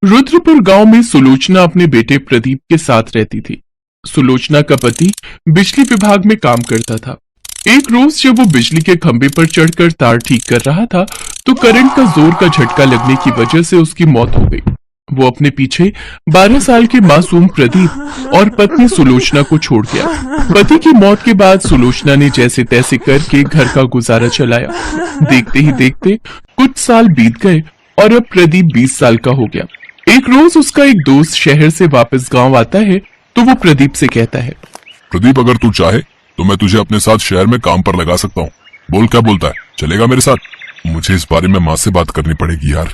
रुद्रपुर गांव में सुलोचना अपने बेटे प्रदीप के साथ रहती थी। सुलोचना का पति बिजली विभाग में काम करता था। एक रोज जब वो बिजली के खंभे पर चढ़कर तार ठीक कर रहा था तो करंट का जोर का झटका लगने की वजह से उसकी मौत हो गई। वो अपने पीछे 12 साल के मासूम प्रदीप और पत्नी सुलोचना को छोड़ गया। पति की मौत के बाद सुलोचना ने जैसे तैसे करके घर का गुजारा चलाया। देखते ही देखते कुछ साल बीत गए और अब प्रदीप 20 साल का हो गया। एक रोज उसका एक दोस्त शहर से वापस गांव आता है तो वो प्रदीप से कहता है, प्रदीप, अगर तू चाहे तो मैं तुझे अपने साथ शहर में काम पर लगा सकता हूँ। बोल, क्या बोलता है? चलेगा मेरे साथ? मुझे इस बारे में माँ से बात करनी पड़ेगी यार।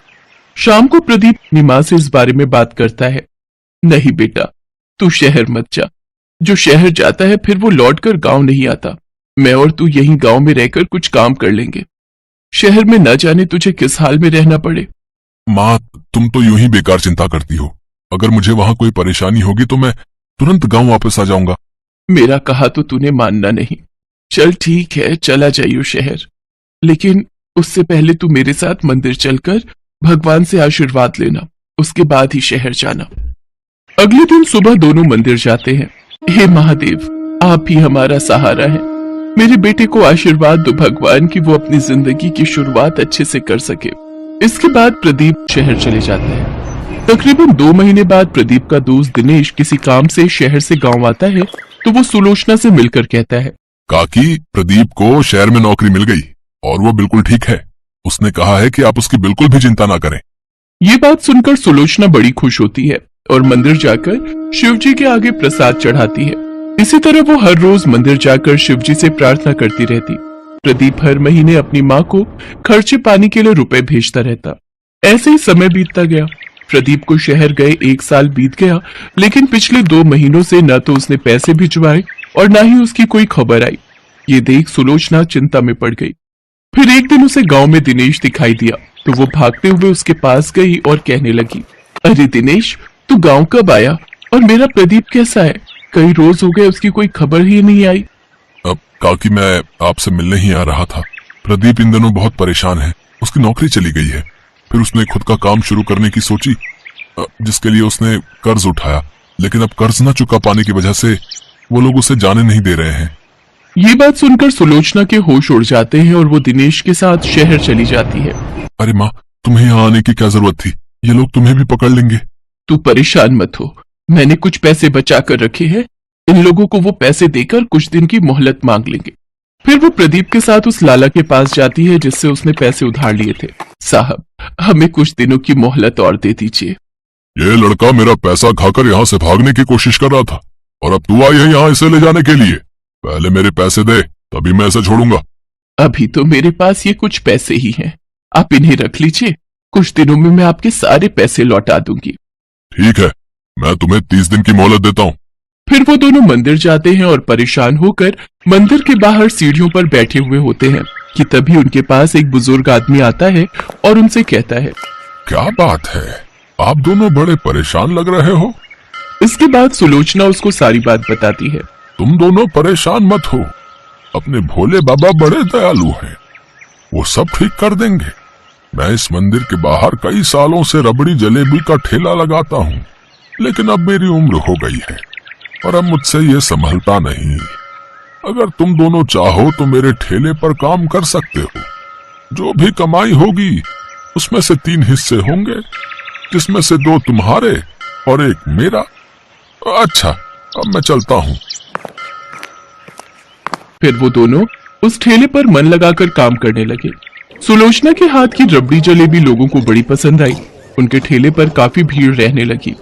शाम को प्रदीप अपनी माँ से इस बारे में बात करता है। नहीं बेटा, तू शहर मत जा। जो शहर जाता है फिर वो लौटकर गांव नहीं आता। मैं और तू यहीं गांव में रहकर कुछ काम कर लेंगे। शहर में न जाने तुझे किस हाल में रहना पड़े। माँ, तुम तो यूं ही बेकार चिंता करती हो। अगर मुझे वहाँ कोई परेशानी होगी तो मैं तुरंत गांव वापस आ जाऊंगा। मेरा कहा तो तूने मानना नहीं। चल ठीक है, चला जाइयो शहर, लेकिन उससे पहले तू मेरे साथ मंदिर चलकर भगवान से आशीर्वाद लेना, उसके बाद ही शहर जाना। अगले दिन सुबह दोनों मंदिर जाते हैं। हे महादेव, आप ही हमारा सहारा है। मेरे बेटे को आशीर्वाद दो भगवान की वो अपनी जिंदगी की शुरुआत अच्छे से कर सके। इसके बाद प्रदीप शहर चले जाता है। तकरीबन 2 महीने बाद प्रदीप का दोस्त दिनेश किसी काम से शहर से गांव आता है तो वो सुलोचना से मिलकर कहता है, काकी, प्रदीप को शहर में नौकरी मिल गई और वो बिल्कुल ठीक है। उसने कहा है कि आप उसकी बिल्कुल भी चिंता ना करें। ये बात सुनकर सुलोचना बड़ी खुश होती है और मंदिर जाकर शिव जी के आगे प्रसाद चढ़ाती है। इसी तरह वो हर रोज मंदिर जाकर शिव जी से प्रार्थना करती रहती। प्रदीप हर महीने अपनी माँ को खर्चे पानी के लिए रुपए भेजता रहता। ऐसे ही समय बीतता गया। प्रदीप को शहर गए 1 साल बीत गया, लेकिन पिछले 2 महीनों से न तो उसने पैसे भिजवाए और न ही उसकी कोई खबर आई। ये देख सुलोचना चिंता में पड़ गई। फिर एक दिन उसे गांव में दिनेश दिखाई दिया तो वो भागते हुए उसके पास गई और कहने लगी, अरे दिनेश, तू गांव कब आया और मेरा प्रदीप कैसा है? कई रोज हो गए उसकी कोई खबर ही नहीं आई। अब काकी, मैं आपसे मिलने ही आ रहा था। प्रदीप इन दिनों बहुत परेशान है। उसकी नौकरी चली गई है। फिर उसने खुद का काम शुरू करने की सोची, जिसके लिए उसने कर्ज उठाया, लेकिन अब कर्ज न चुका पाने की वजह से वो लोग उसे जाने नहीं दे रहे हैं। ये बात सुनकर सुलोचना के होश उड़ जाते हैं और वो दिनेश के साथ शहर चली जाती है। अरे माँ, तुम्हें यहाँ आने की क्या जरूरत थी? ये लोग तुम्हें भी पकड़ लेंगे। तू परेशान मत हो, मैंने कुछ पैसे बचा कर रखे हैं। इन लोगों को वो पैसे देकर कुछ दिन की मोहलत मांग लेंगे। फिर वो प्रदीप के साथ उस लाला के पास जाती है जिससे उसने पैसे उधार लिए थे। साहब, हमें कुछ दिनों की मोहलत और दे दीजिए। ये लड़का मेरा पैसा खाकर यहाँ से भागने की कोशिश कर रहा था और अब तू आई है यहाँ इसे ले जाने के लिए। पहले मेरे पैसे दे, तभी मैं इसे छोड़ूंगा। अभी तो मेरे पास ये कुछ पैसे ही हैं, आप इन्हें रख लीजिए। कुछ दिनों में मैं आपके सारे पैसे लौटा दूंगी। ठीक है, मैं तुम्हें 30 दिन की मोहलत देता हूँ। फिर वो दोनों मंदिर जाते हैं और परेशान होकर मंदिर के बाहर सीढ़ियों पर बैठे हुए होते हैं कि तभी उनके पास एक बुजुर्ग आदमी आता है और उनसे कहता है, क्या बात है, आप दोनों बड़े परेशान लग रहे हो। इसके बाद सुलोचना उसको सारी बात बताती है। तुम दोनों परेशान मत हो, अपने भोले बाबा बड़े दयालु हैं, वो सब ठीक कर देंगे। मैं इस मंदिर के बाहर कई सालों से रबड़ी जलेबी का ठेला लगाता हूँ, लेकिन अब मेरी उम्र हो गई है और अब मुझसे ये संभलता नहीं। अगर तुम दोनों चाहो तो मेरे ठेले पर काम कर सकते हो। जो भी कमाई होगी उसमें से 3 हिस्से होंगे, जिसमें से 2 तुम्हारे और 1 मेरा। अच्छा, अब मैं चलता हूँ। फिर वो दोनों उस ठेले पर मन लगाकर काम करने लगे। सुलोचना के हाथ की रबड़ी जलेबी लोगों को बड़ी पसंद आई। उनके ठेले पर काफी भीड़ रहने लगी,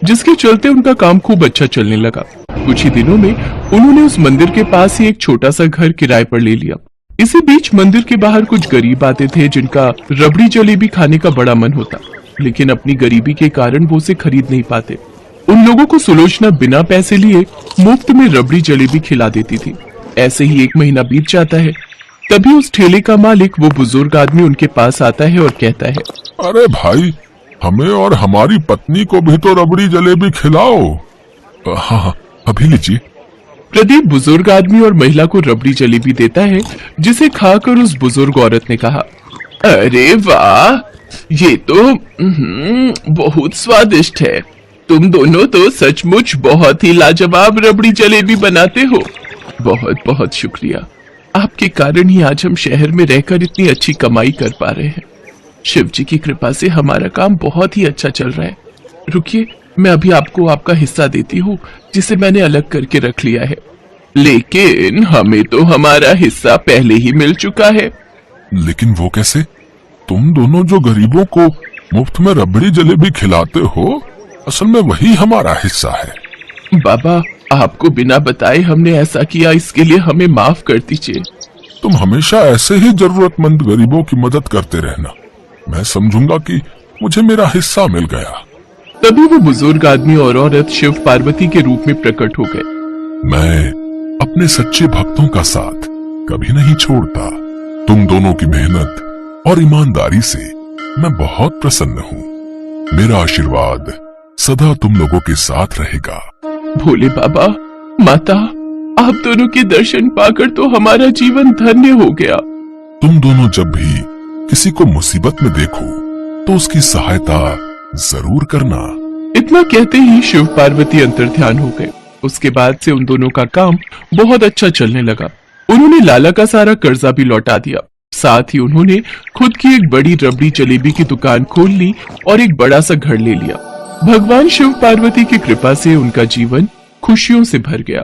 जिसके चलते उनका काम खूब अच्छा चलने लगा। कुछ ही दिनों में उन्होंने उस मंदिर के पास ही एक छोटा सा घर किराए पर ले लिया। इसी बीच मंदिर के बाहर कुछ गरीब आते थे जिनका रबड़ी जलेबी खाने का बड़ा मन होता, लेकिन अपनी गरीबी के कारण वो उसे खरीद नहीं पाते। उन लोगों को सुलोचना बिना पैसे लिए मुफ्त में रबड़ी जलेबी खिला देती थी। ऐसे ही 1 महीना बीत जाता है। तभी उस ठेले का मालिक, वो बुजुर्ग आदमी, उनके पास आता है और कहता है, अरे भाई, हमें और हमारी पत्नी को भी तो रबड़ी जलेबी खिलाओ। हाँ, अभी लीजिए। प्रदीप बुजुर्ग आदमी और महिला को रबड़ी जलेबी देता है, जिसे खाकर उस बुजुर्ग औरत ने कहा, अरे वाह, ये तो बहुत स्वादिष्ट है। तुम दोनों तो सचमुच बहुत ही लाजवाब रबड़ी जलेबी बनाते हो। बहुत बहुत शुक्रिया। आपके कारण ही आज हम शहर में रहकर इतनी अच्छी कमाई कर पा रहे हैं। शिव जी की कृपा से हमारा काम बहुत ही अच्छा चल रहा है। रुकिए, मैं अभी आपको आपका हिस्सा देती हूँ जिसे मैंने अलग करके रख लिया है। लेकिन हमें तो हमारा हिस्सा पहले ही मिल चुका है। लेकिन वो कैसे? तुम दोनों जो गरीबों को मुफ्त में रबड़ी जलेबी खिलाते हो, असल में वही हमारा हिस्सा है। बाबा, आपको बिना बताए हमने ऐसा किया, इसके लिए हमें माफ कर दीजिए। तुम हमेशा ऐसे ही जरूरतमंद गरीबों की मदद करते रहना। मैं समझूंगा कि मुझे मेरा हिस्सा मिल गया। तभी वो बुजुर्ग आदमी और औरत शिव पार्वती के रूप में प्रकट हो गए। मैं अपने सच्चे भक्तों का साथ कभी नहीं छोड़ता। तुम दोनों की मेहनत और ईमानदारी से मैं बहुत प्रसन्न हूँ। मेरा आशीर्वाद सदा तुम लोगों के साथ रहेगा। भोले बाबा, माता, आप दोनों के दर्शन पाकर तो हमारा जीवन धन्य हो गया। तुम दोनों जब भी किसी को मुसीबत में देखो तो उसकी सहायता जरूर करना। इतना कहते ही शिव पार्वती अंतर्ध्यान हो गए। उसके बाद से उन दोनों का काम बहुत अच्छा चलने लगा। उन्होंने लाला का सारा कर्जा भी लौटा दिया। साथ ही उन्होंने खुद की एक बड़ी रबड़ी जलेबी की दुकान खोल ली और एक बड़ा सा घर ले लिया। भगवान शिव पार्वती की कृपा से उनका जीवन खुशियों से भर गया।